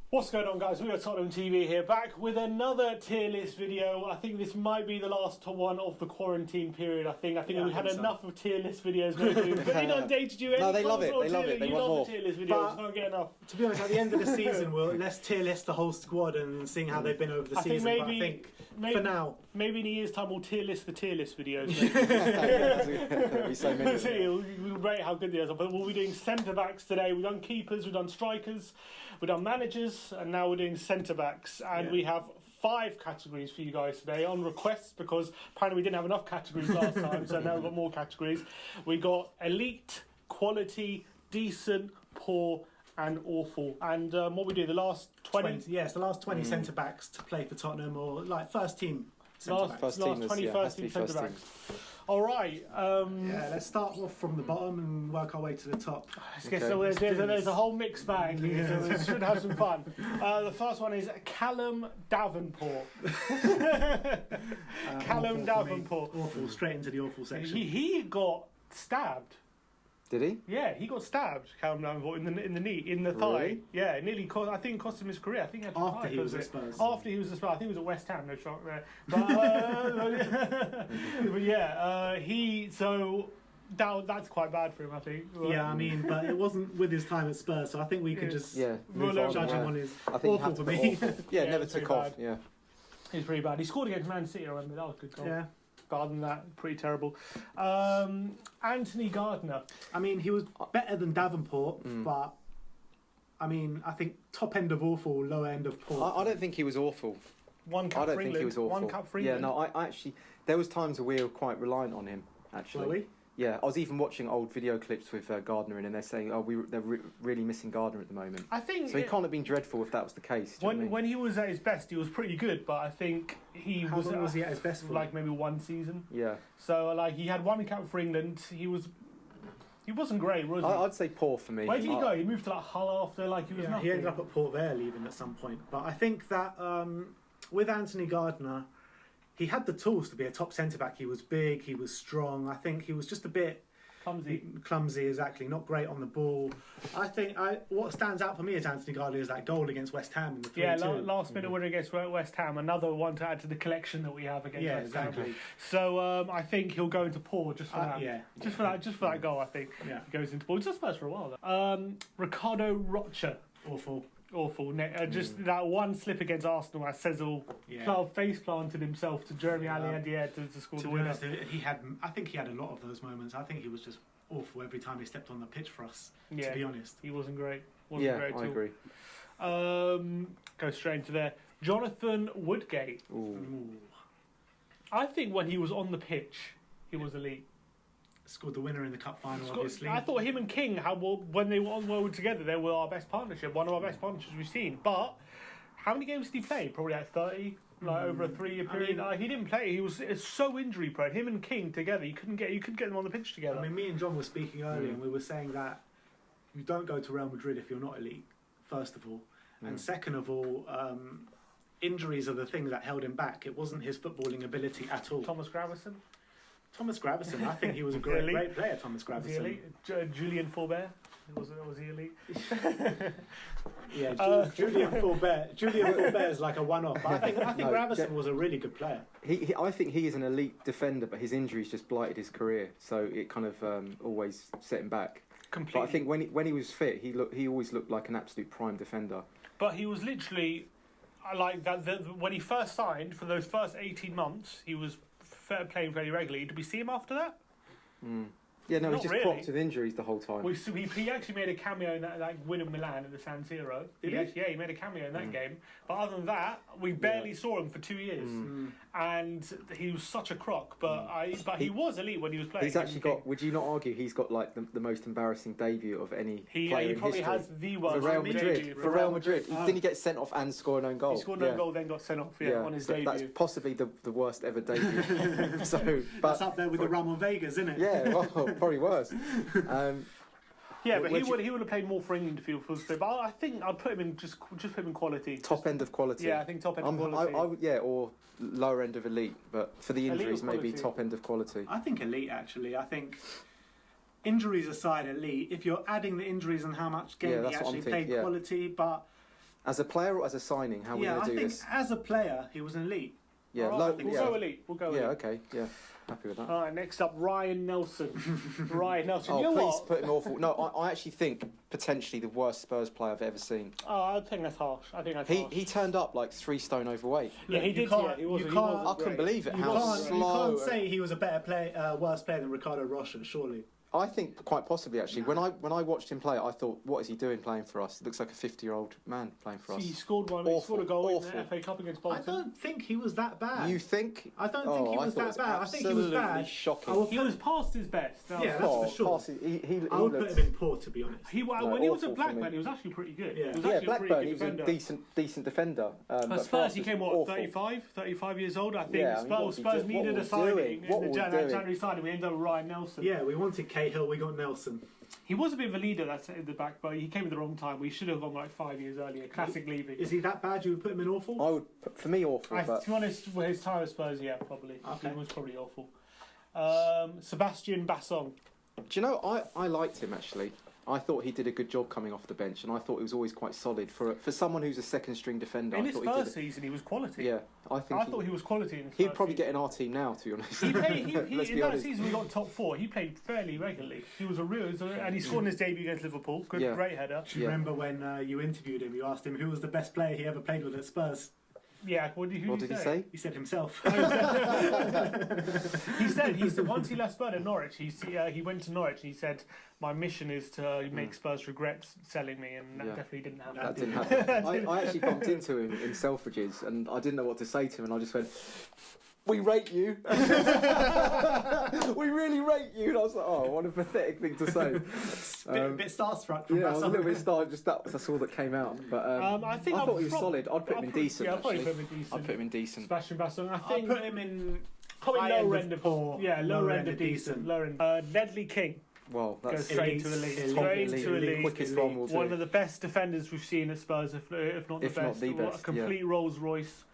What's going on, guys? We are Tottenham TV here, back with another tier list video. I think this might be the last one of the quarantine period. I think we've had enough of tier list videos. We've inundated you. No, they love it. They love it. They want more. Tier list videos. Can't get enough. To be honest, at the end of the season, let's tier list the whole squad and seeing how they've been over the season. I think for now, maybe in a year's time we'll tier list the tier list videos. There'll be so many. We'll rate how good they are. But we'll be doing centre backs today. We've done keepers, we've done strikers, we've done managers. And now we're doing centre-backs, and we have 5 categories for you guys today on request, because apparently we didn't have enough categories last time, so now we've got more categories. We got elite, quality, decent, poor, and awful. And what we do, the last 20... Yes, the last 20 centre-backs to play for Tottenham, or like first team centre-backs. Last 20 first team centre-backs. All right. Let's start off from the bottom and work our way to the top. Okay. So there's a whole mixed bag. Yeah. So we should have some fun. The first one is Callum Davenport. Callum Davenport. Awful. Straight into the awful section. He got stabbed. Did he? Yeah, he got stabbed, Callum Davenport, in the knee, in the thigh. Really? Yeah, nearly cost. I think it cost him his career. I think after he was at Spurs. After he was at Spurs, I think he was at West Ham. No shock there. But, but yeah, that's quite bad for him, I think. Yeah, I mean, but it wasn't with his time at Spurs, so I think we could just judge him on his awful for me. Yeah, never took off. Yeah, he's pretty bad. He scored against Man City. I remember that was a good goal. Yeah. Other than that, pretty terrible. Anthony Gardner. I mean, he was better than Davenport, but I mean, I think top end of awful, low end of poor. I don't think he was awful. One cup for England. Think he was awful. One cup for England. Yeah, no, I actually, there was times where we were quite reliant on him, actually. Were we? Yeah, I was even watching old video clips with Gardner in, and they're saying, they're really missing Gardner at the moment. I think so. He can't have been dreadful if that was the case. When he was at his best, he was pretty good, but I think How long was he at his best for? Like maybe one season. Yeah. So like he had one cap for England. He wasn't great, was he? I'd say poor for me. Where did he go? He moved to like Hull after, like he was nothing. He ended up at Port Vale leaving at some point. But I think that with Anthony Gardner, he had the tools to be a top centre back. He was big, he was strong. I think he was just a bit clumsy, exactly. Not great on the ball. I think what stands out for me as Anthony Gardner is that goal against West Ham in the 3-2. Yeah, last minute winner against West Ham. Another one to add to the collection that we have against West Ham. So I think he'll go into poor just for that. Yeah, just for that goal. I think he goes into poor. Just first for a while. Ricardo Rocha. Awful. Just that one slip against Arsenal, as Cezal face planted himself to Jeremy Alliandier to score the winner. Honest, I think he had a lot of those moments. I think he was just awful every time he stepped on the pitch for us. Yeah, to be honest, he wasn't great. I agree. Go straight into there. Jonathan Woodgate. Ooh. I think when he was on the pitch, he was elite. Scored the winner in the cup final, obviously. I thought him and King, when they were together, they were our best partnership, one of our best partnerships we've seen. But how many games did he play? Probably like 30, over a 3-year period. He didn't play. He was so injury prone. Him and King together, you couldn't get them on the pitch together. I mean, me and John were speaking earlier, and we were saying that you don't go to Real Madrid if you're not elite. First of all, and second of all, injuries are the thing that held him back. It wasn't his footballing ability at all. Thomas Gravesen, I think he was a great player, Thomas Gravesen. Was he elite? Julian Faubert, was he elite? Yeah, Julian Faubert is like a one-off. I think Gravesen was a really good player. I think he is an elite defender, but his injuries just blighted his career, so it kind of always set him back. Completely. But I think when he was fit, he always looked like an absolute prime defender. But he was literally like that. When he first signed, for those first 18 months, he was playing very regularly. Did we see him after that? Yeah, no, he's just cropped with injuries the whole time. He actually made a cameo in that win of Milan at the San Siro. He made a cameo in that game. But other than that, we barely saw him for 2 years. And he was such a crock. But he was elite when he was playing. He's actually got. Would you not argue he's got like the most embarrassing debut of any player in history? He probably has the worst debut. For Real Madrid. Didn't he get sent off and score an own goal? He scored an own goal, then got sent off on his debut. That's possibly the worst ever debut. That's up there with the Ramon Vegas, isn't it? Yeah, well, probably worse. Yeah, but he would have played more for England if he was fit. But I think I'd put him in just put him in quality. Top end of quality. Yeah, I think top end of quality. I would, yeah, or lower end of elite. But for the injuries, maybe top end of quality. I think elite actually. I think injuries aside, elite. If you're adding the injuries and how much game he actually played, quality. But as a player or as a signing, how are we going to do this? I think as a player, he was an elite. Yeah, we'll go elite. We'll go elite. Yeah, okay, yeah. Happy with that. All right, next up, Ryan Nelsen. Ryan Nelsen. Oh, please put him awful. No, I actually think potentially the worst Spurs player I've ever seen. Oh, I think that's harsh. He turned up like 3 stone overweight. Yeah, he did. Yeah, he was. I couldn't believe it. How slow. You can't say he was a better worse player than Ricardo Rocha, surely. I think quite possibly actually. When I watched him play, I thought, what is he doing playing for us? It looks like a 50-year-old man playing for us. He scored one. He scored a goal in the FA Cup against Bolton. I don't think he was that bad. You think? I don't think he was that bad. I think he was bad. Shocking. He was past his best. Yeah, that's for sure. I would put him in poor, to be honest. When he was at Blackburn, he was actually pretty good. Yeah, Blackburn, he was a decent defender. At Spurs, he came 35 years old. I think Spurs needed a signing in the January signing. We ended up with Ryan Nelsen. Yeah, we wanted Cahill, we got Nelsen. He was a bit of a leader that's in the back, but he came at the wrong time. We should have gone like 5 years earlier. Classic leaving. Is he that bad? You would put him in awful? I would, for me, awful. To be honest, with his time at Spurs, yeah, probably. Okay. He was probably awful. Sebastian Bassong. Do you know, I liked him actually. I thought he did a good job coming off the bench, and I thought he was always quite solid for someone who's a second-string defender. In his first season, he was quality. Yeah, I thought he was quality. He'd probably get in our team now, to be honest. In that season, we got top 4. He played fairly regularly. He was and he scored in his debut against Liverpool. Great header. Do you remember when you interviewed him? You asked him who was the best player he ever played with at Spurs. Yeah, what did he say? He said himself. He said once he left Spurs at Norwich, he went to Norwich and he said, my mission is to make Spurs regret selling me, and that definitely didn't happen. That didn't happen. I actually bumped into him in Selfridges and I didn't know what to say to him, and I just went, we rate you. We really rate you. And I was like, oh, what a pathetic thing to say. A bit starstruck. I was a little bit starstruck. Just that's all that came out. But I thought he was solid. I'd put him in decent. I'd put him in decent. Sebastian Bassong. I'd put him in probably lower end of poor. Yeah, lower end of decent. Lower end. Ledley King. Well, that's straight to elite. Quickest one we'll do. One of the best defenders we've seen at Spurs, if not the best. A complete Rolls Royce.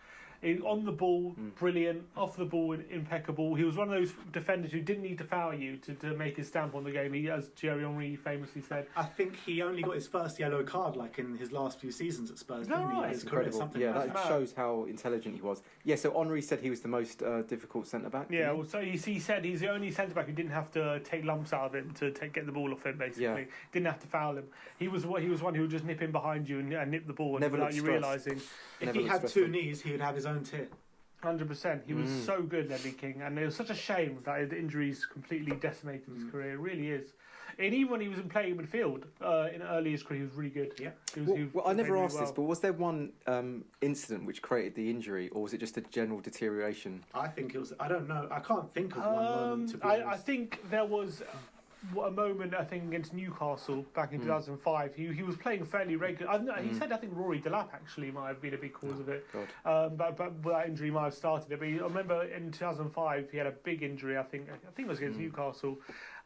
On the ball, brilliant. Off the ball, impeccable. He was one of those defenders who didn't need to foul you to make his stamp on the game. As Thierry Henry famously said. I think he only got his first yellow card like in his last few seasons at Spurs. That's incredible. That shows how intelligent he was. Yeah, so Henry said he was the most difficult centre-back. Yeah, well, so he said he's the only centre-back who didn't have to take lumps out of him to get the ball off him, basically. Yeah. Didn't have to foul him. He was one who would just nip in behind you and nip the ball without you realising. If he had 2 knees, he would have his own tier. 100%. He was so good, Ledley King, and it was such a shame that the injuries completely decimated his career. It really is. And even when he was playing midfield in early his career, he was really good. Yeah. I never asked this, but was there one incident which created the injury, or was it just a general deterioration? I think it was. I don't know. I can't think of one moment. To be honest. I think there was a moment, I think, against Newcastle back in 2005. He was playing fairly regular. He said, I think Rory Delap actually might have been a big cause of it. But that injury might have started it. But I remember in 2005 he had a big injury. I think it was against Newcastle,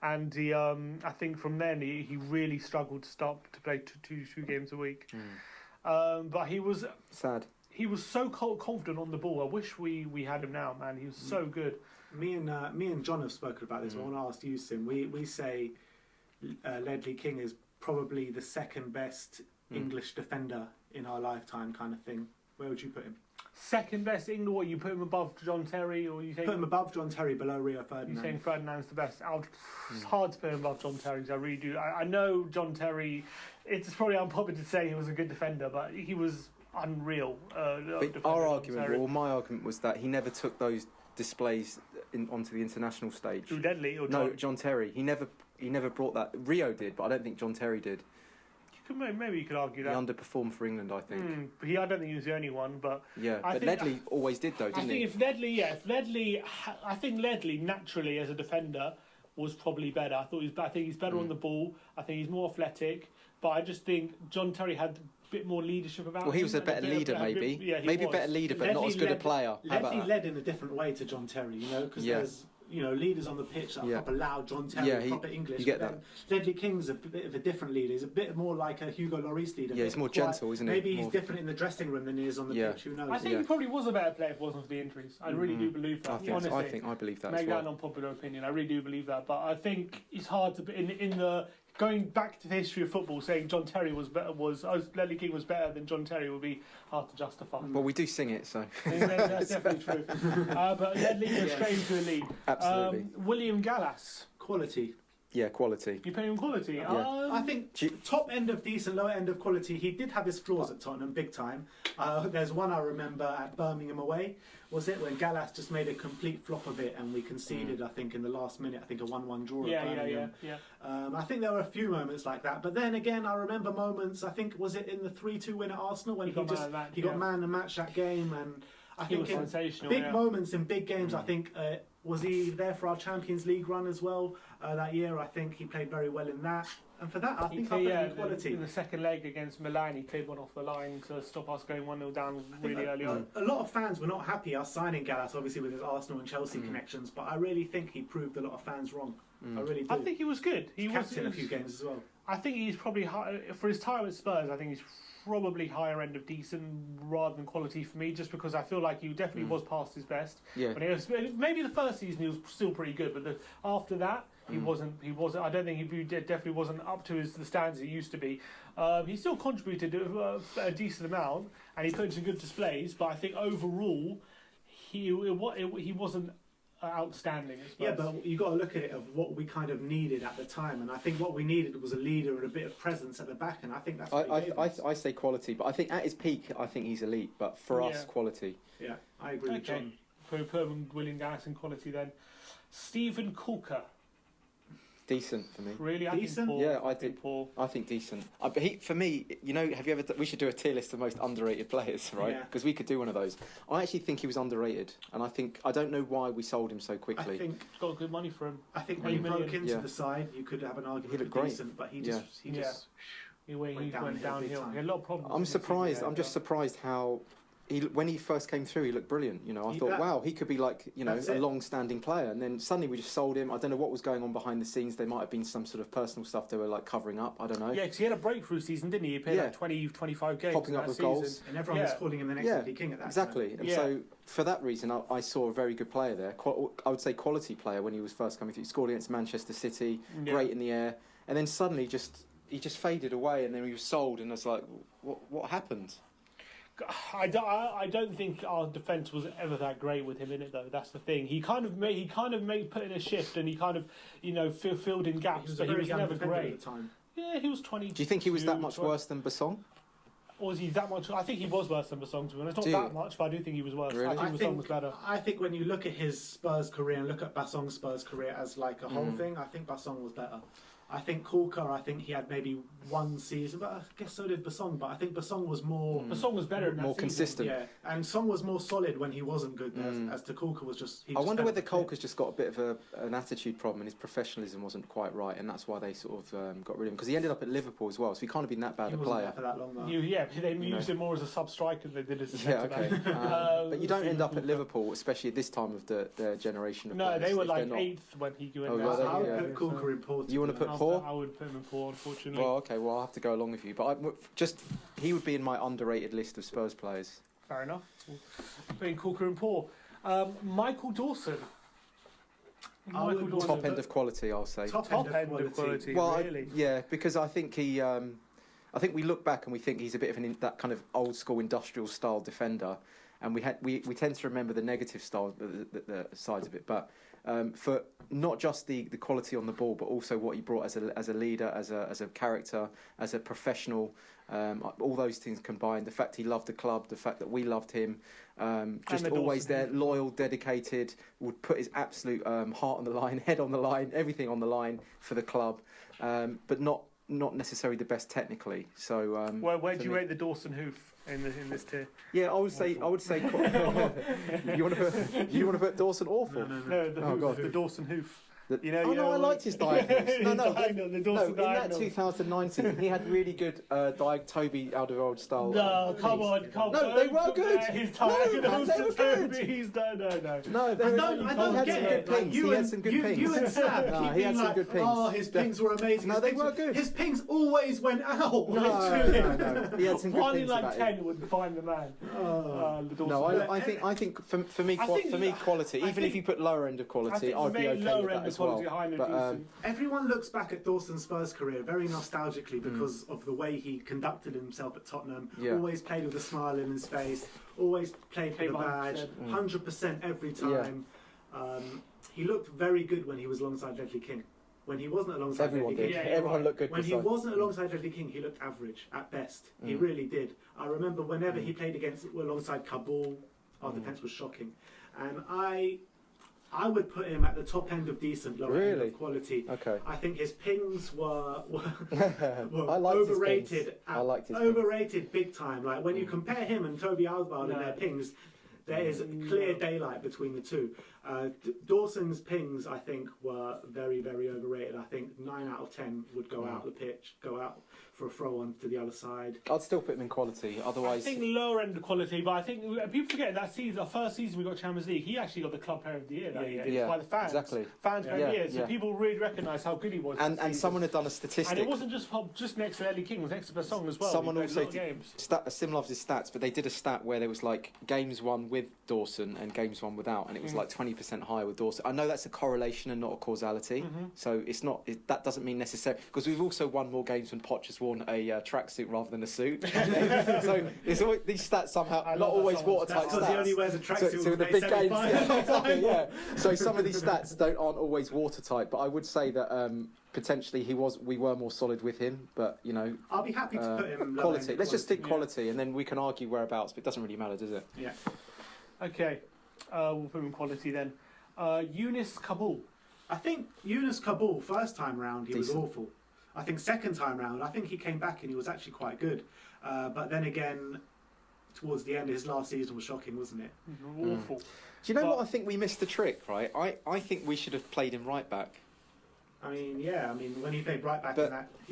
and he I think from then he really struggled to stop to play two games a week. But he was sad. He was so confident on the ball. I wish we had him now, man. He was so good. Me and John have spoken about this. I want to ask you, Sim. We say Ledley King is probably the second best English defender in our lifetime, kind of thing. Where would you put him? Second best England? What, you put him above John Terry, or you put him above John Terry, below Rio Ferdinand? You're saying Ferdinand's the best. It's hard to put him above John Terry. I really do. I know John Terry. It's probably unpopular to say he was a good defender, but he was unreal. My argument was that he never took those displays onto the international stage. Through Ledley or John? No, John Terry. He never brought that. Rio did, but I don't think John Terry did. Maybe you could argue that. He underperformed for England, I think. But I don't think he was the only one. But but Ledley always did, though, didn't he? I think Ledley naturally as a defender was probably better. I think he's better on the ball. I think he's more athletic. But I just think John Terry had a bit more leadership about him. Well, he was a better leader, maybe. Maybe a better leader, but not as good a player. Ledley led in a different way to John Terry, because there's leaders on the pitch that are proper loud, John Terry, proper English. You get that. Ledley King's a bit of a different leader. He's a bit more like a Hugo Lloris leader. Yeah, he's more gentle, isn't he? Maybe he's different in the dressing room than he is on the pitch. Who knows? I think he probably was a better player if it wasn't for the injuries. I really do believe that. Honestly, I believe that. Make that an unpopular opinion. I really do believe that. But I think it's hard to in the going back to the history of football, saying John Terry Ledley King was better than John Terry would be hard to justify. Well, we do sing it, so that's definitely true. But Ledley was straight to the league. Absolutely. William Gallas, quality. Yeah, quality. You pay him quality. Yeah. I think top end of decent, lower end of quality. He did have his flaws at Tottenham, big time. There's one I remember at Birmingham away. Was it when Gallas just made a complete flop of it and we conceded? I think in the last minute, I think a 1-1 draw at Birmingham. I think there were a few moments like that. But then again, I remember moments. I think was it in the 3-2 win at Arsenal when he got man to match that game, and I think in big moments in big games. I think. Was he there for our Champions League run as well that year? I think he played very well in that. And for that, I think I put him quality. In the second leg against Milan, he cleared one off the line to stop us going 1-0 down really early on. A lot of fans were not happy us signing Gallas, obviously with his Arsenal and Chelsea connections, but I really think he proved a lot of fans wrong. I really do. I think he was good. He was captain a few games as well. I think he's probably for his time at Spurs. I think he's probably higher end of decent rather than quality for me, just because I feel like he definitely was past his best. Yeah. Maybe the first season he was still pretty good, but after that he wasn't. I don't think he definitely wasn't up to the standards he used to be. He still contributed a decent amount, and he put in some good displays. But I think overall he wasn't outstanding. Yeah, but you got to look at it of what we kind of needed at the time, and I think what we needed was a leader and a bit of presence at the back, and I think that's what I say quality, but I think at his peak I think he's elite, but for us quality. Yeah, I agree with John. Put William Gallas in quality then. Stephen Caulker. Decent for me. Really? Decent? I think decent. But for me, have you ever? We should do a tier list of most underrated players, right? Because we could do one of those. I actually think he was underrated, and I don't know why we sold him so quickly. I think got good money for him. I think when he broke into the side, you could have an argument for decent, but he went downhill. He had a lot of problems. I'm surprised. I'm just surprised how. When he first came through, he looked brilliant. I thought, wow, he could be like, a long-standing player. And then suddenly we just sold him. I don't know what was going on behind the scenes. There might have been some sort of personal stuff they were like covering up. I don't know. Yeah, because he had a breakthrough season, didn't he? He played like 20, 25 games. Popping up with goals. And everyone was calling him the next Ledley King at that exactly. time. And so for that reason, I saw a very good player there. I would say quality player when he was first coming through. He scored against Manchester City, great in the air. And then suddenly he just faded away, and then he was sold, and I was like, what happened? I don't think our defence was ever that great with him in it, though. That's the thing. He kind of put in a shift, and he kind of filled in gaps, but he was never great. At the time. Yeah, he was 20. Do you think he was that much worse than Bassong? Or was he that much? I think he was worse than Bassong, to be honest. Not that much, but I do think he was worse. Really? I think Bassong was better. I think when you look at his Spurs career and look at Bassong's Spurs career as like a whole thing, I think Bassong was better. I think Caulker, he had maybe one season, but I guess so did Bassong. But I think Bassong was more... Bassong was better in that more season. consistent. Yeah, and Song was more solid when he wasn't good, as to Caulker was just... I wonder whether Caulker's just got a bit of an attitude problem, and his professionalism wasn't quite right, and that's why they sort of got rid of him. Because he ended up at Liverpool as well, so he can't have been that bad a player. For that long, though. They used him more as a sub-striker than they did as a centre-back. But you don't end up at Liverpool, especially at this time of their generation of players. No, they were like 8th when he went there. I would put Caulker in Portugal. You want to put Paul? I would put him in Paul, unfortunately. Well, okay, I'll have to go along with you. But he would be in my underrated list of Spurs players. Fair enough. Putting Caulker and Paul. Michael Dawson. Top end of quality, I'll say. Top end of quality. Well, really? because I think he. I think we look back and we think he's a bit of that kind of old school industrial style defender, and we tend to remember the negative style, the sides of it. But for not just the quality on the ball, but also what he brought as a leader, as a character, as a professional, all those things combined. The fact he loved the club, the fact that we loved him, just always there, loyal, dedicated, would put his absolute heart on the line, head on the line, everything on the line for the club, but not necessarily the best technically. So where do you rate the Dawson hoof in this tier? Yeah, I would say. you want to put Dawson awful? No, the Dawson hoof. I liked his diagonals. The Dawson in that diagonals. 2019, he had really good Toby Alderweireld style. No, come on. No, they were good. His No, diagonals they were to good. Toby's. No. No, I don't get it. Like, He had some good pings. You and Sab No, keep he had being some like, good pings. oh, his pings were amazing. No, they were good. His pings always went out. No. He had some good One in things like about 10 him. would find the man. The Dawson. No, I think for me quality. Even if you put lower end of quality, I'd be okay with that as well. But everyone looks back at Dawson Spurs' career very nostalgically because of the way he conducted himself at Tottenham. Yeah. Always played with a smile in his face. Always played for the badge. 100% every time. He looked very good when he was alongside Ledley King. When he wasn't alongside everyone Ledley did. King, Everyone looked good. when he wasn't alongside Ledley King, he looked average at best. He really did. I remember whenever he played alongside Kaboul, our defence was shocking, and I would put him at the top end of decent, lower end of quality. Okay. I think his pings were I liked overrated. His pings. I liked his overrated big time. Like when you compare him and Toby Alderweireld and their pings, there is clear daylight between the two. Dawson's pings, I think, were very, very overrated. I think 9 out of 10 would go out the pitch, go out for a throw on to the other side. I'd still put him in quality. Otherwise, I think lower end of quality, but I think people forget that season, our first season we got Champions League, he actually got the Club Player of the Year that year by the fans. Exactly. Fans Player of the Year, so people really recognise how good he was. And someone had done a statistic. And it wasn't just next to Ledley King, it was next to Bassong as well. Someone also games. Similar to his stats, but they did a stat where there was like games won with Dawson and games won without, and it was like 20% higher with Dawson. I know that's a correlation and not a causality, so it's not. That doesn't mean necessarily, because we've also won more games when Poch has worn a tracksuit rather than a suit. So it's always, these stats somehow not always watertight stats. He only wears a tracksuit so the big games. Yeah. So some of these stats aren't always watertight, but I would say that potentially we were more solid with him. But I'll be happy to put him quality. Let's just think quality, and then we can argue whereabouts. But it doesn't really matter, does it? Yeah. Okay, we'll put him in quality then. Younes Kaboul. I think Younes Kaboul, first time round, he was Decent. awful. I think second time round, I think he came back and he was actually quite good. But then again, towards the end, his last season was shocking, wasn't it? Awful. Do you know what I think we missed the trick, right? I think we should have played him right back. I mean, when he played right back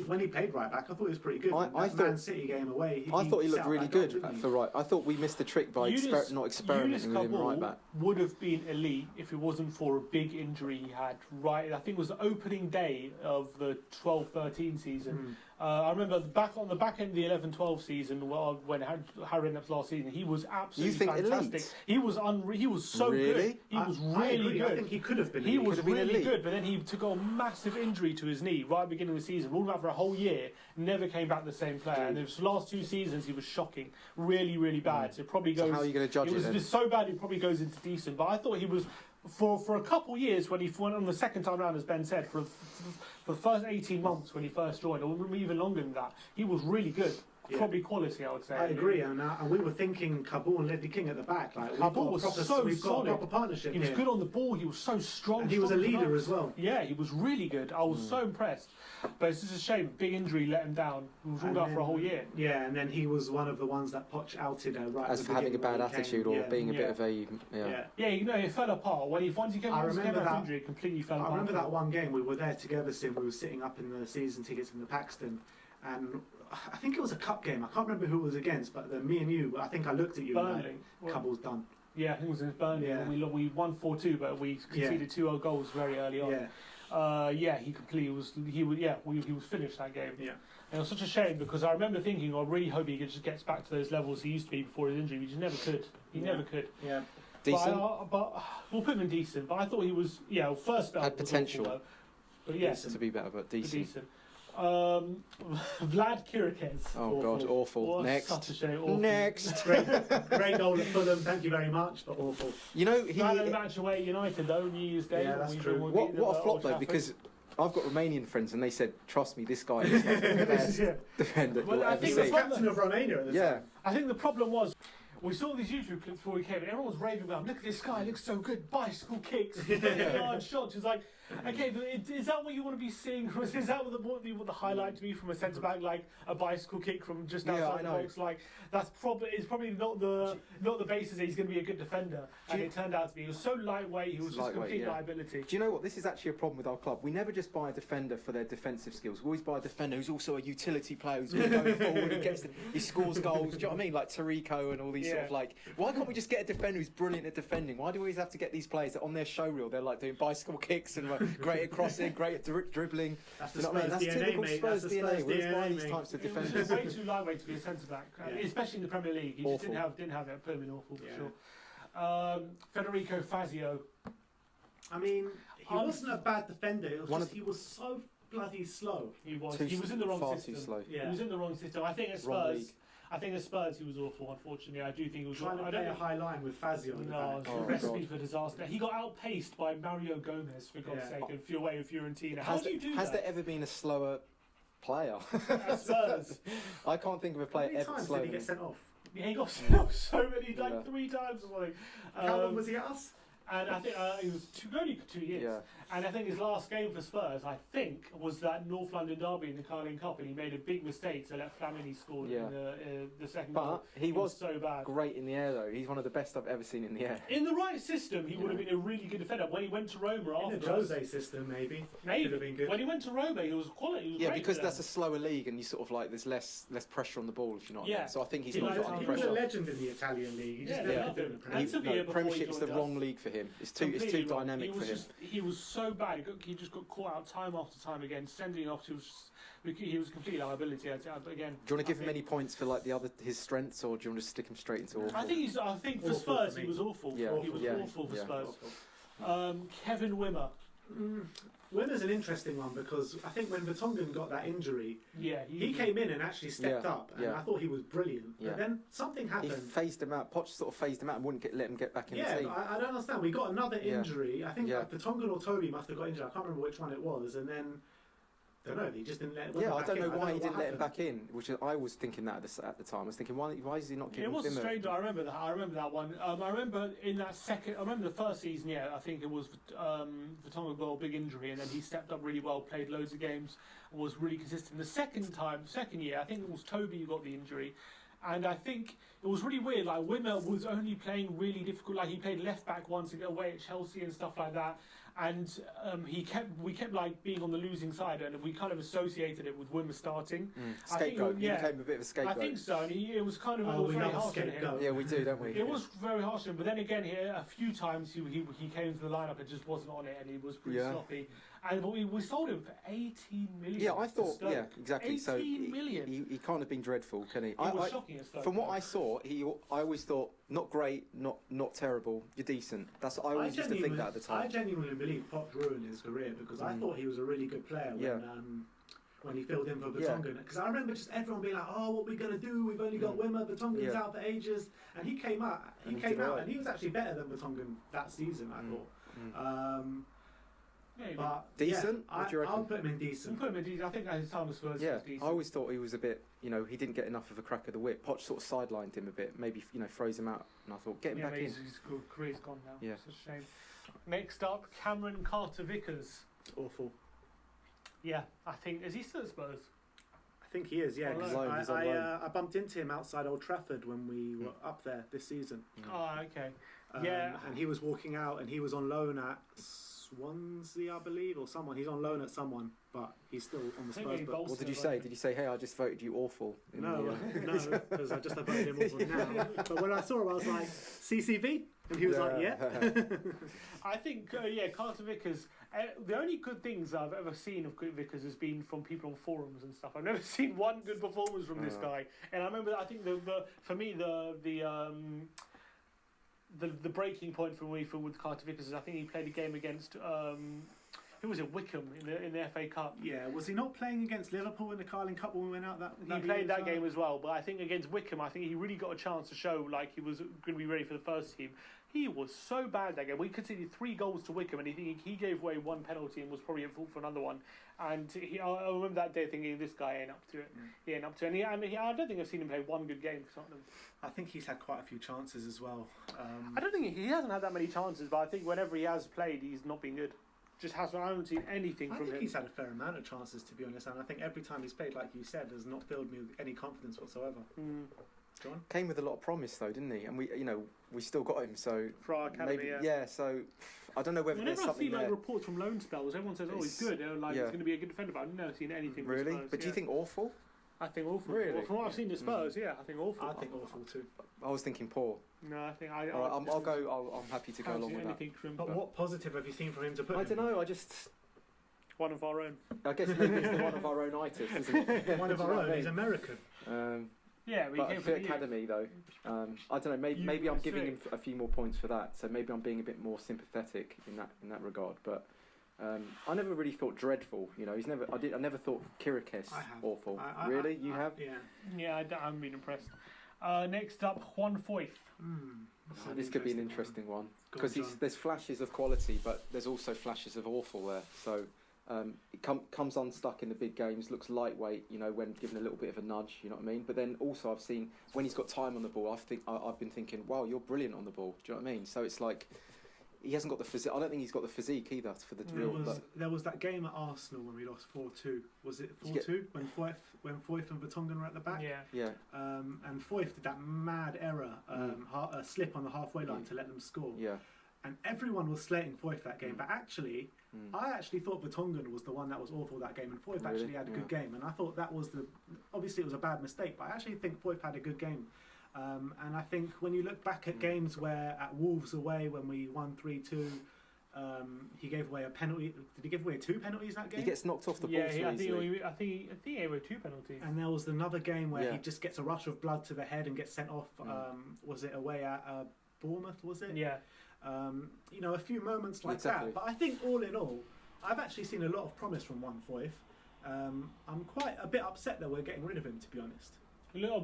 when he played right back, I thought he was pretty good. I thought Man City game away. I thought he looked really good up, for right. I thought we missed the trick by not experimenting with him right back. Would have been elite if it wasn't for a big injury he had. Right, I think it was the opening day of the 12-13 season. I remember on the back end of the 11-12 season, when Harry ended up last season, he was absolutely fantastic. Elite? He was he was so good. He was really good. I think he could have been. He was really elite. good, but then he took a massive injury to his knee right at the beginning of the season. Ruled out for a whole year, never came back the same player. And his last 2 seasons, he was shocking, really, really bad. So it probably goes. So how are you going to judge it? It was just so bad, it probably goes into decent. But I thought he was. For a couple of years, when he went on the second time round, as Ben said, for the first 18 months when he first joined, or even longer than that, he was really good. Yeah. Probably quality, I would say. I agree, and we were thinking Kaboul and Ledley King at the back. Like Kaboul was we've got a proper partnership. He was good on the ball. He was so strong. And he was a leader as well. Yeah, he was really good. I was so impressed. But it's just a shame. Big injury let him down. He was ruled out for a whole year. Yeah, and then he was one of the ones that Poch outed right as at for having a bad attitude or being a bit of a it fell apart once he came out of injury. It completely fell apart. I remember that one game we were there together. Sim, we were sitting up in the season tickets in the Paxton, and I think it was a cup game. I can't remember who it was against, but me and you. I think I looked at you. Burnley. And Kaboul's done. Yeah, I think it was against Burnley. Yeah. And we won 4-2, but we conceded 2 goals very early on. Yeah. He completely was. He was finished that game. Yeah. And it was such a shame because I remember thinking, I really hope he just gets back to those levels he used to be before his injury. He just never could. He never could. Yeah. Decent. But we'll put him in decent. But I thought he was first spell had potential. Awful, but yeah, to be better, but decent. Vlad Chiriches. Oh God, awful. Next. Such a shame. Awful. Next. Great goal at Fulham. Thank you very much, but awful. He ran a match away at United though, New Year's Day. Yeah, that's true. What a flop though, because I've got Romanian friends and they said, trust me, this guy is like the best defender you'll ever see. He was captain of Romania at the time. I think the problem was we saw these YouTube clips before we came, and everyone was raving about him. Look at this guy, looks so good. Bicycle kicks, large shots. It's like, okay, but is that what you want to be seeing? Is that what you want the highlight to be from a centre back, like a bicycle kick from just outside the box? Like that's probably not the basis that he's going to be a good defender. And it turned out to be he was so lightweight. He was just complete liability. Do you know what? This is actually a problem with our club. We never just buy a defender for their defensive skills. We always buy a defender who's also a utility player who's going forward and he scores goals. Do you know what I mean? Like Tarico and all these sort of like. Why can't we just get a defender who's brilliant at defending? Why do we always have to get these players that on their show reel they're like doing bicycle kicks and great at crossing, great at dribbling? That's you know what I mean? That's typical Spurs DNA. We always buy these types of defenders. He was way too lightweight to be a centre back, especially in the Premier League. He just didn't have that. Permanent awful for sure. Federico Fazio. I mean, he wasn't a bad defender. It was just he was so bloody slow. He was in the wrong system. Too slow. Yeah. He was in the wrong system. I think at Spurs he was awful. Unfortunately, I do think he was trying to play a high line with Fazio. No, it's a recipe for disaster. He got outpaced by Mario Gomez for God's sake, and flew away with Fiorentina. How do you do that? Has there ever been a slower player? At Spurs. I can't think of a player ever slower. How many times did he get sent off? Yeah, he got sent off so many, like 3 times or something. How long was he at us? And I think he was only 2 years. Yeah. And I think his last game for Spurs, was that North London derby in the Carling Cup, and he made a big mistake to let Flamini score in the second goal. But he was so bad. Great in the air, though. He's one of the best I've ever seen in the air. In the right system, he would have been a really good defender. When he went to Roma after... In the Jose system, maybe. Could have been good. When he went to Roma, he was quality. He was great because that's a slower league, and you sort of like, there's less pressure on the ball, if you know what I mean. So I think he's not got He pressure. was a legend in the Italian league. He just never did the Premiership's the wrong league for him. It's too dynamic for him. He was so bad. He just got caught out time after time again, sending off. He was a complete liability. Again, do you want to give him any points for like his strengths, or do you want to stick him straight into awful? I think for Spurs he was awful. He was awful for Spurs. Kevin Wimmer. Wimmer's an interesting one because I think when Vertonghen got that injury, he came in and actually stepped up, and I thought he was brilliant. But then something happened. He phased him out. Poch sort of phased him out and wouldn't let him get back in the team. I don't understand. We got another injury. I think Vertonghen or Toby must have got injured. I can't remember which one it was, and then. I don't know. He just didn't let him I don't know why he didn't let him back in. Which I was thinking that at the time. I was thinking, why is he not giving him? It was strange. I remember that one. I remember in that second. I remember the first season. Yeah, I think it was Vertonghen got a big injury, and then he stepped up really well, played loads of games, was really consistent. The second year, I think it was Toby who got the injury. And I think it was really weird. Like Wimmer was only playing really difficult. Like he played left back once away at Chelsea and stuff like that. And we kept like being on the losing side, and we kind of associated it with Wimmer starting. Scapegoat. He became a bit of a scapegoat. I think so. And it was kind of very harsh on him. Yeah, we do, don't we? It was very harsh on him. But then again, here a few times he came into the lineup and just wasn't on it, and he was pretty sloppy. And we sold him for 18 million. Yeah, I thought. Yeah, exactly. 18 million. He can't have been dreadful, can he? He was shocking at Stoke. From what I saw, I always thought not great, not terrible. You're decent. I always used to think that at the time. I genuinely believe Poch ruined his career because I thought he was a really good player when he filled in for Vertonghen. Because I remember just everyone being like, "Oh, what are we gonna do? We've only got Wimmer. Vertonghen's out for ages," and he came out. And he was actually better than Vertonghen that season. I thought. But decent? What do you reckon? I'll put him in decent. I think his time was Spurs was decent. I always thought he was a bit, he didn't get enough of a crack of the whip. Poch sort of sidelined him a bit, maybe, froze him out. And I thought, get him back in. His career's gone now. Yeah. It's a shame. Next up, Cameron Carter-Vickers. Awful. Yeah, I think, is he still at Spurs? I think he is, yeah. Because I bumped into him outside Old Trafford when we were up there this season. Oh, okay. And he was walking out, and he was on loan at Swansea, I believe, or someone. He's on loan at someone, but he's still on the Spurs book. What did you say? Did you say, "Hey, I just voted you awful"? No, because I just voted him awful now. But when I saw him, I was like, "CCV," and he was like, "Yeah." I think, Carter-Vickers. The only good things I've ever seen of Vickers has been from people on forums and stuff. I've never seen one good performance from this guy. And I remember, I think for me the breaking point for me with Carter-Vickers is I think he played a game against who was it, Wickham in the FA Cup. Yeah, was he not playing against Liverpool in the Carling Cup when we went out that he played that game as well, but I think against Wickham I think he really got a chance to show like he was going to be ready for the first team. He was so bad that game. We conceded 3 goals to Wickham, and he gave away 1 penalty and was probably at fault for another one. And I remember that day thinking, this guy ain't up to it. He ain't up to it. And I don't think I've seen him play one good game for Tottenham. I think he's had quite a few chances as well. I don't think he hasn't had that many chances, but I think whenever he has played, he's not been good. I haven't seen anything from him. I think he's had a fair amount of chances, to be honest, and I think every time he's played, like you said, has not filled me with any confidence whatsoever. John? Came with a lot of promise though, didn't he? And we still got him. So for our academy, maybe, So I don't know whether there's something there. Whenever I see reports from loan spells, everyone says, "Oh, he's good. He's going to be a good defender." But I've never seen anything. Really? From Spurs, But do you think awful? I think awful. Really? Well, from what I've seen to Spurs, I think awful. I think awful too. I was thinking poor. No, I think I'll go. I'm happy to go along with that. But what positive have you seen from him to put? I don't know. I just. One of our own. I guess maybe it's the one of our own itis, isn't it? One of our own. He's American. But for the academy though, I don't know. Maybe I'm giving him a few more points for that. So maybe I'm being a bit more sympathetic in that regard. But I never really thought dreadful. I never thought Chiriches awful. Really, you have? Yeah. Yeah, I haven't been impressed. Next up, Juan Foyth. This could be an interesting one because there's flashes of quality, but there's also flashes of awful there. So. It comes unstuck in the big games, looks lightweight, when given a little bit of a nudge, you know what I mean? But then also I've seen, when he's got time on the ball, I've been thinking, wow, you're brilliant on the ball, do you know what I mean? So it's like, he hasn't got the physique, I don't think he's got the physique either for the drill. There was that game at Arsenal when we lost 4-2, was it 4-2? When Foyth and Vertonghen were at the back? Yeah. And Foyth did that mad error, a slip on the halfway line to let them score. Yeah. And everyone was slating Foyth that game, but actually, I actually thought Vertonghen was the one that was awful that game, and Foyth actually had a good game. And I thought that was obviously it was a bad mistake, but I actually think Foyth had a good game. And I think when you look back at games where at Wolves away when we won 3-2, he gave away a penalty. Did he give away 2 penalties that game? He gets knocked off the ball so easily. I think he gave away 2 penalties. And there was another game where he just gets a rush of blood to the head and gets sent off. Was it away at Bournemouth? Was it? Yeah. A few moments like that. But I think all in all, I've actually seen a lot of promise from Juan Foyth. I'm quite a bit upset that we're getting rid of him, to be honest.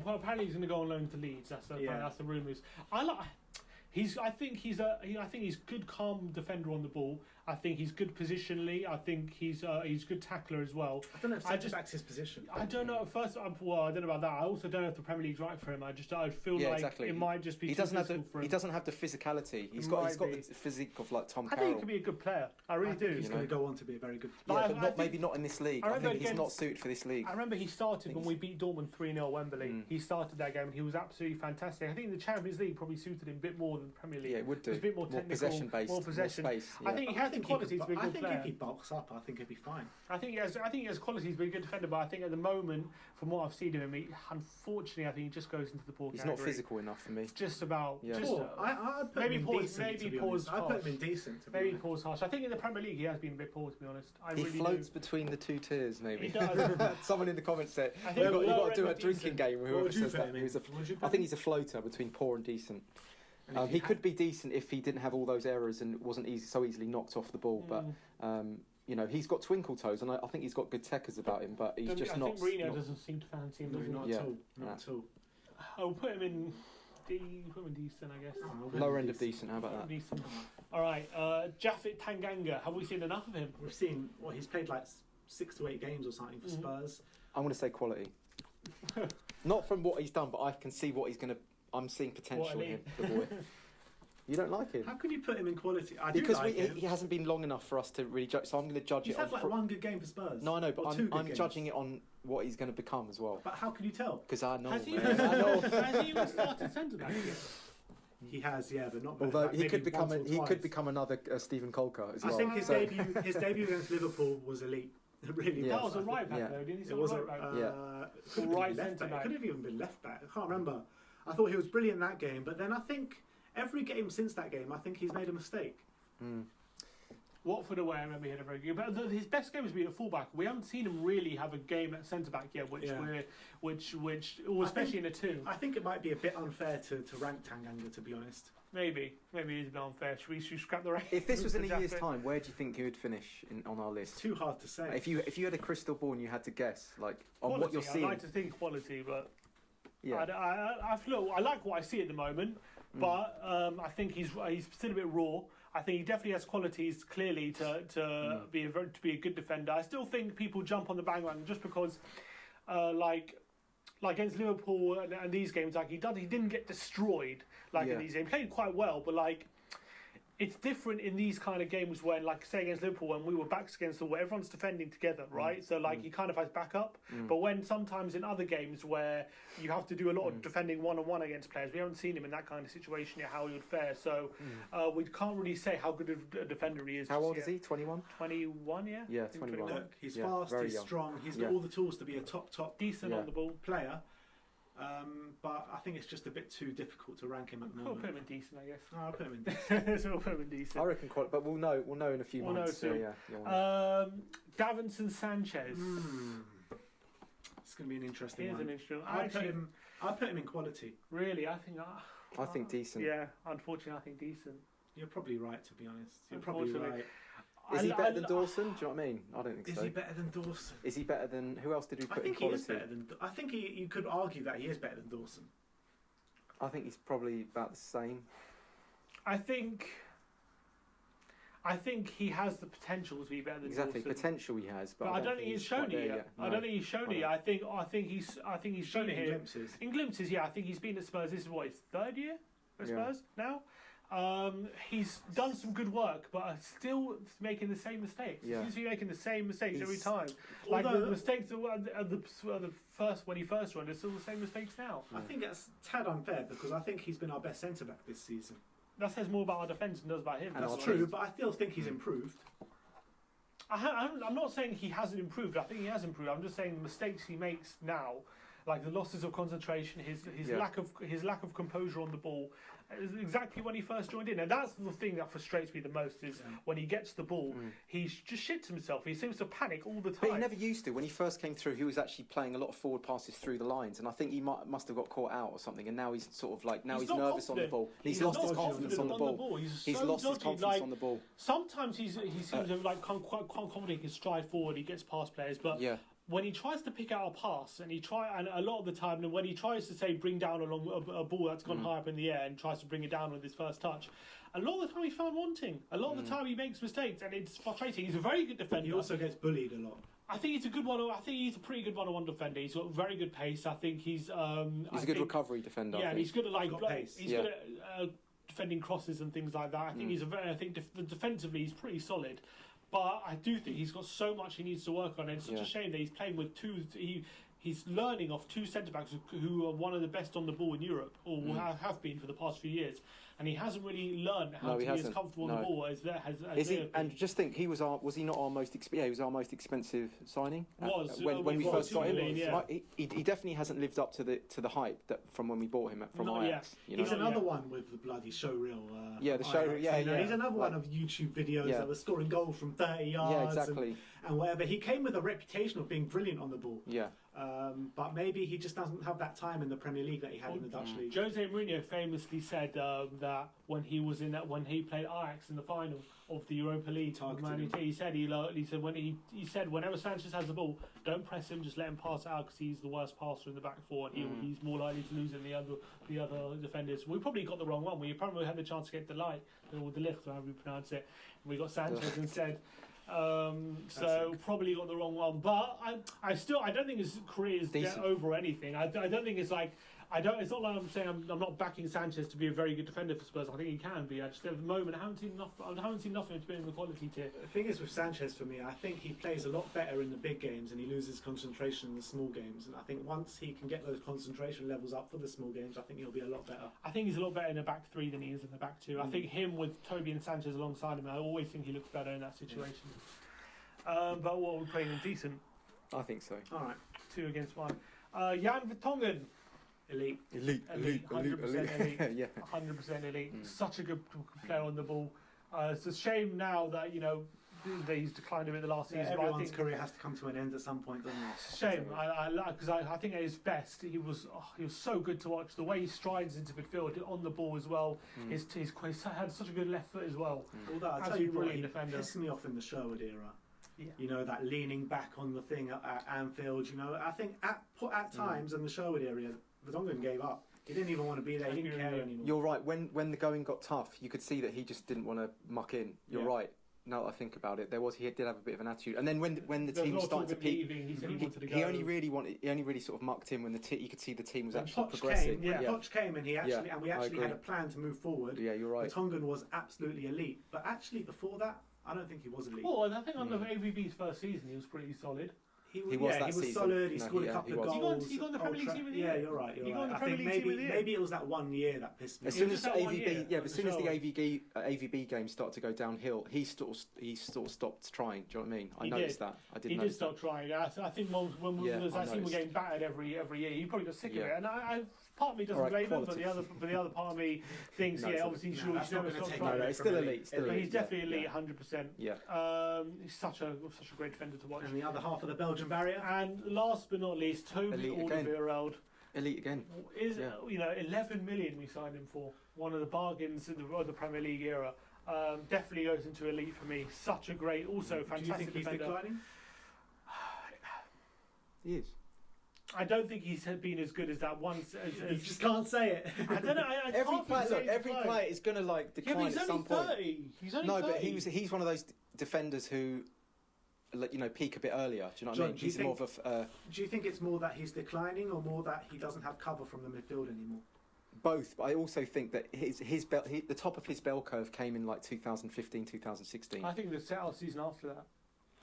Apparently he's going to go on loan to Leeds. That's the rumours. I think he's good, calm defender on the ball. I think he's good positionally. I think he's good tackler as well. I don't know if centre-back's his position. I don't know. First, I don't know about that. I also don't know if the Premier League's right for him. I feel like it might just be. He doesn't have the physicality. He's got the physique of like Tom Carroll. I think he could be a good player. I really do. He's going to go on to be a very good player. But maybe not in this league. I think he's not suited for this league. I remember he started when we beat Dortmund 3-0 at Wembley. He started that game and he was absolutely fantastic. I think the Champions League probably suited him a bit more than the Premier League. Yeah, it would do. It's a bit more technical, possession based, more possession. More space. Yeah. I think he has the qualities to be a good player. I think if he bulks up, I think he'll be fine. I think he has qualities to be a good defender, but I think at the moment, from what I've seen of him, unfortunately, I think he just goes into the poor category. He's not physical enough for me. Just about. Yeah. I'd put him in decent. Maybe pause. I put him in decent. Maybe pause harsh. I think in the Premier League he has been a bit poor, to be honest. He floats between the 2 tiers, maybe. He does. Someone in the comments said you've got to do a drinking game. Whoever says that. I think he's a floater between poor and decent. He could be decent if he didn't have all those errors and wasn't so easily knocked off the ball. But he's got twinkle toes, and I think he's got good techers about him. But he's just not. I think Mourinho doesn't seem to fancy him. No, not at all. Not at all. I'll put him in. Put him in decent, I guess. Lower end of decent. How about that? Decent. All right. Japhet Tanganga. Have we seen enough of him? We've seen. Well, he's played like 6 to 8 games or something for Spurs. I'm going to say quality. Not from what he's done, but I can see what he's going to. I'm seeing potential in him, the boy. You don't like him? How can you put him in quality? Because he hasn't been long enough for us to really judge. So I'm going to judge He's had like 1 good game for Spurs. No, I know, but I'm judging it on what he's going to become as well. But how can you tell? Because I know. Has he even started centre back yet? He has, yeah, but not. Although he could become another Stephen Caulker as well. I think his debut against Liverpool was elite. It really that was a right back though, didn't he? It was right back. Right centre back. It could have even been left back. I can't remember. I thought he was brilliant that game, but then I think every game since that game, I think he's made a mistake. Watford away, I remember he had a very good. But his best game has been at fullback. We haven't seen him really have a game at centre back yet, especially in a 2. I think it might be a bit unfair to rank Tanganga, to be honest. Maybe it is a bit unfair. Should we scrap the rank? If this was in a year's time, where do you think he would finish on our list? It's too hard to say. If you had a crystal ball and you had to guess, like quality, on what you're seeing, I like to think quality, but yeah, I like what I see at the moment. but I think he's still a bit raw. I think he definitely has qualities clearly to be a good defender. I still think people jump on the bandwagon just because, like against Liverpool and these games, like he didn't get destroyed in these games. He played quite well, but it's different in these kind of games when, like, say against Liverpool, when we were backs against the wall, everyone's defending together, right? So, he kind of has backup. But when sometimes in other games where you have to do a lot of defending one-on-one against players, we haven't seen him in that kind of situation yet, how he would fare. So, we can't really say how good a defender he is. How old is he? 21? 21, yeah? Yeah, 21. Look, he's fast, he's strong, he's got all the tools to be a top decent on the ball player. But I think it's just a bit too difficult to rank him at the moment. We'll put him in decent, I guess. I'll put him in decent. So we'll put him in decent. I reckon quite, but we'll know in a few months. We'll know soon. Davinson Sanchez. It's going to be an interesting Here's one. an interesting. I'd put him in quality. Really, I think decent. Yeah, unfortunately, I think decent. You're probably right, to be honest. You're probably right. Is he better than Dawson? Do you know what I mean? I don't think so. Is he better than Dawson? Is he better than... Who else did we put in quality? He is better than... I think you could argue that he is better than Dawson. I think he's probably about the same. I think he has the potential to be better than Dawson. Exactly, potential he has, but I don't think he's shown it yet. I don't think he's shown it yet. I think he's shown it in glimpses. In glimpses, yeah. I think he's been at Spurs. This is his third year at Spurs now. He's done some good work, but still making the same mistakes. He seems to be making the same mistakes every time. Like the mistakes at the first when he first joined, are still the same mistakes now. I think that's tad unfair because I think he's been our best centre back this season. That says more about our defence than does about him. That's true, but I still think he's improved. I'm not saying he hasn't improved. I think he has improved. I'm just saying the mistakes he makes now, like the losses of concentration, his lack of composure on the ball, is exactly when he first joined in, and that's the thing that frustrates me the most is when he gets the ball, he just shits himself. He seems to panic all the time. But he never used to. When he first came through, he was actually playing a lot of forward passes through the lines, and I think he must have got caught out or something. And now he's sort of like he's nervous on the ball. He's lost his confidence on the ball. He's lost his confidence on the ball. Sometimes he seems to quite confident. He can stride forward. He gets past players, but when he tries to pick out a pass, and a lot of the time, when he tries to say bring down along a ball that's gone high up in the air and tries to bring it down with his first touch, a lot of the time he found wanting. A lot of the time he makes mistakes, and it's frustrating. He's a very good defender. He also gets bullied a lot. I think he's a good one. I think he's a pretty good one-on-one defender. He's got very good pace. I think he's a good recovery defender. Yeah, and he's good at pace. He's good at defending crosses and things like that. I think defensively he's pretty solid. But I do think he's got so much he needs to work on. And it's such a shame that he's playing with two. He's learning off two centre-backs who are one of the best on the ball in Europe, or have been for the past few years. And he hasn't really learned how to be as comfortable on the ball as he. And just think, was he not our most expensive? He was our most expensive signing. When we first got him. He definitely hasn't lived up to the hype from when we bought him from Ajax. He's another one with the bloody showreel. The showreel. He's another one of YouTube videos that was scoring goals from 30 yards. Yeah, exactly. And whatever. He came with a reputation of being brilliant on the ball. Yeah. But maybe he just doesn't have that time in the Premier League that he had in the Dutch league. Jose Mourinho famously said that when he played Ajax in the final of the Europa League, he said whenever Sanchez has the ball, don't press him, just let him pass it out because he's the worst passer in the back four, and he's more likely to lose than the other defenders. We probably got the wrong one. We probably had the chance to get the Ligt, or however you pronounce it. We got Sanchez instead. So probably got the wrong one, but I don't think his career is over or anything. I don't think it's like it's not like I'm saying I'm not backing Sanchez to be a very good defender for Spurs. I think he can be. I just at the moment I haven't seen nothing to be in the quality tier. The thing is with Sanchez for me, I think he plays a lot better in the big games and he loses concentration in the small games. And I think once he can get those concentration levels up for the small games, I think he'll be a lot better. I think he's a lot better in the back three than he is in the back two. I think him with Toby and Sanchez alongside him, I always think he looks better in that situation. But what we're playing him decent. I think so. All right. 2 against 1. Jan Vertonghen. Elite. 100% elite. 100% elite. Such a good player on the ball. It's a shame now that that he's declined a bit the last season. Everyone's career has to come to an end at some point, doesn't it? It's a shame. Because I think at his best he was so good to watch. The way he strides into midfield on the ball as well. He's had such a good left foot as well. Although I tell you what, he pissed me off in the Sherwood era. Yeah. That leaning back on the thing at Anfield. I think at times in the Sherwood area, Vertonghen gave up. He didn't even want to be there. He didn't care anymore. You're right. When the going got tough, you could see that he just didn't want to muck in. You're right. Now that I think about it, he did have a bit of an attitude. And then when the team started to peak, he only really sort of mucked in when you could see the team was actually progressing. When Poch came and we actually had a plan to move forward. Yeah, you're right. Vertonghen was absolutely elite, but actually before that, I don't think he was elite. Well, I think on the AVB's first season, he was pretty solid. He was solid. He scored a couple of goals. He got in the Premier League team of the year. Yeah, you're right. I think maybe it was that 1 year that pissed me. As soon as the AVB games started to go downhill, he sort of stopped trying. Do you know what I mean? I noticed that. He did stop trying. I think when we were getting battered every year, he probably got sick of it. And part of me doesn't blame him, but the other part of me thinks, obviously he should never stop trying. No, he's still elite. But he's definitely elite, 100%. Yeah. He's such a great defender to watch. And the other half of the Belgian barrier. And last but not least, Toby Alderweireld. Elite again. 11 million we signed him for. One of the bargains in the Premier League era. Definitely goes into elite for me. Such a great, also fantastic defender. Do you think he's declining? He is. I don't think he's been as good as that once. You just can't say it. I don't know. Every player is going to decline at some point. He's only 30. But he's one of those defenders who, peak a bit earlier. Do you know what I mean? He's more of a. Do you think it's more that he's declining, or more that he doesn't have cover from the midfield anymore? Both, but I also think that the top of his bell curve came in 2015, 2016. I think the season after that.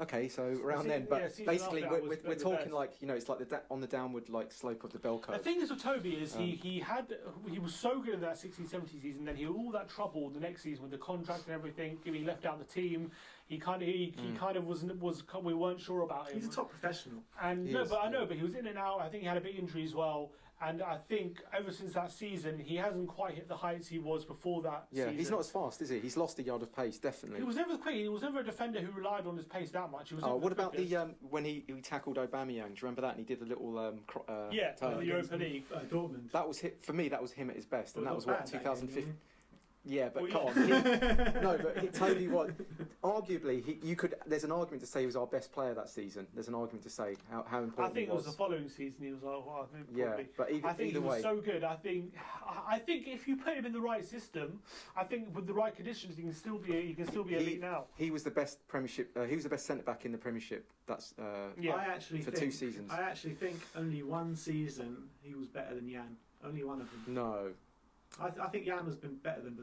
Okay, so around then, but basically we're talking it's like on the downward slope of the bell curve. The thing is with Toby is he was so good in that 16-17 season, then he had all that trouble the next season with the contract and everything. He left out the team. He kind of we weren't sure about him. He's a top professional. And but he was in and out. I think he had a bit of injury as well. And I think ever since that season, he hasn't quite hit the heights he was before that season. He's not as fast, is he? He's lost a yard of pace, definitely. He was never quick. He was never a defender who relied on his pace that much. What about when he tackled Aubameyang? Do you remember that? And he did a little the Europa League. Dortmund. That was for me. That was him at his best, and that was 2015. Yeah, but come on. Toby was arguably you could. There's an argument to say he was our best player that season. There's an argument to say how important. I think it was the following season he was. But I think either he was way, so good. I think if you put him in the right system, I think with the right conditions, he can still be elite now. He was the best Premiership. He was the best centre back in the Premiership. That's for 2 seasons. I actually think only one season he was better than Jan. Only one of them. No. I think Jan has been better than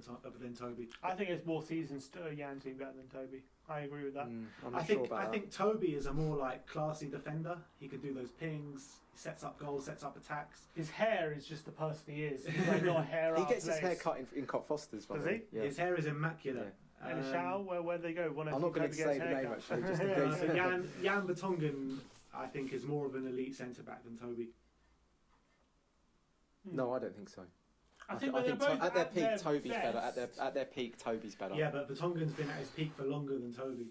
Toby. I think it's more seasons Jan's been better than Toby. I agree with that. I think Toby is a more classy defender. He could do those pings. He sets up goals, sets up attacks. His hair is just the person he is. He's not a hair. He gets his hair cut in Cop Foster's. Does he? Yeah. His hair is immaculate. Yeah. And Shao, where they go? I'm not going to say the name actually. Just in case. Jan Vertonghen, I think, is more of an elite centre back than Toby. No, I don't think so. I think at their peak, Toby's better. At their peak, Toby's better. Yeah, but Vertonghen's been at his peak for longer than Toby,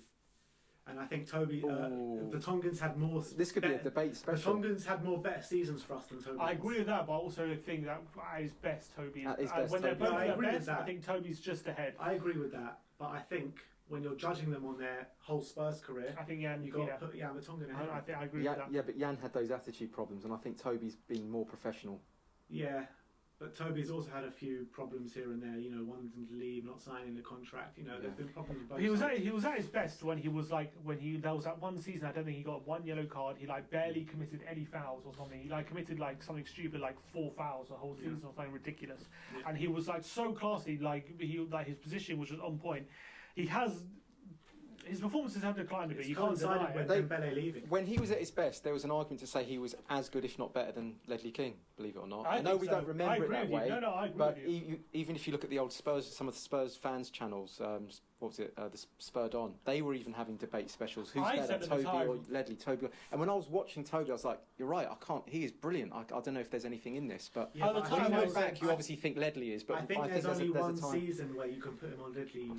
and I think Vertonghen's had more. This could be a debate special. Vertonghen's had more better seasons for us than Toby. I agree with that, but I also think that at his best, Toby. When they're both at their best, I think Toby's just ahead. I agree with that, but I think when you're judging them on their whole Spurs career, I think you've got to put Jan Vertonghen ahead. I think I agree with that. Yeah, but Jan had those attitude problems, and I think Toby's been more professional. Yeah. But Toby's also had a few problems here and there, wanting to leave, not signing the contract. There's been problems with both sides. He was at his best when there was that one season. I don't think he got one yellow card. He barely committed any fouls or something. He committed something stupid 4 fouls the whole season or something ridiculous. Yeah. And he was so classy. His position was just on point. His performances have declined a bit. You can't deny it. Dembele leaving. When he was at his best, there was an argument to say he was as good, if not better, than Ledley King. Believe it or not. I know we don't remember it that way. No, I agree but with you. Even if you look at the old Spurs, some of the Spurs fans channels, what was it? The Spurred On. They were even having debate specials. Who's better, Toby or Ledley? Toby. And when I was watching Toby, I was like, "You're right. I can't. He is brilliant. I don't know if there's anything in this." But when you look back, you obviously think Ledley is. But I think there's only one season where you can put him on Ledley.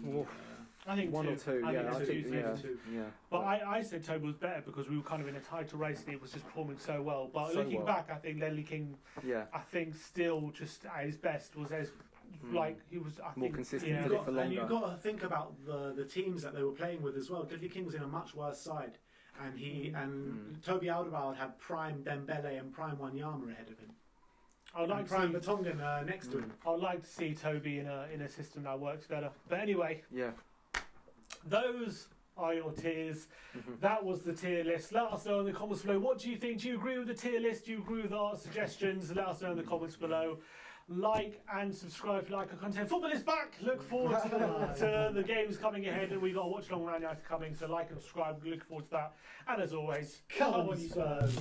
I think one or two. I think two. Yeah. But I said Toby was better because we were kind of in a tighter race and he was just performing so well. But looking back, I think Ledley King, I think still just at his best was as he was. I more think, consistent. Yeah. And you've got to think about the teams that they were playing with as well. Ledley King was in a much worse side, and Toby Alderweireld had prime Dembele and prime Wanyama ahead of him. I'd like to Prime see Vertonghen next to him. I'd like to see Toby in a system that works better. But anyway, Yeah. those are your tiers. That was the tier list. Let us know in the comments below. What do you think? Do you agree with the tier list? Do you agree with our suggestions? Let us know in the comments below. Like and subscribe if you like our content. Football is back. Look forward to the games coming ahead, and we got a watch along Man United coming. So like and subscribe. Look forward to that. And as always, Come on, you Spurs.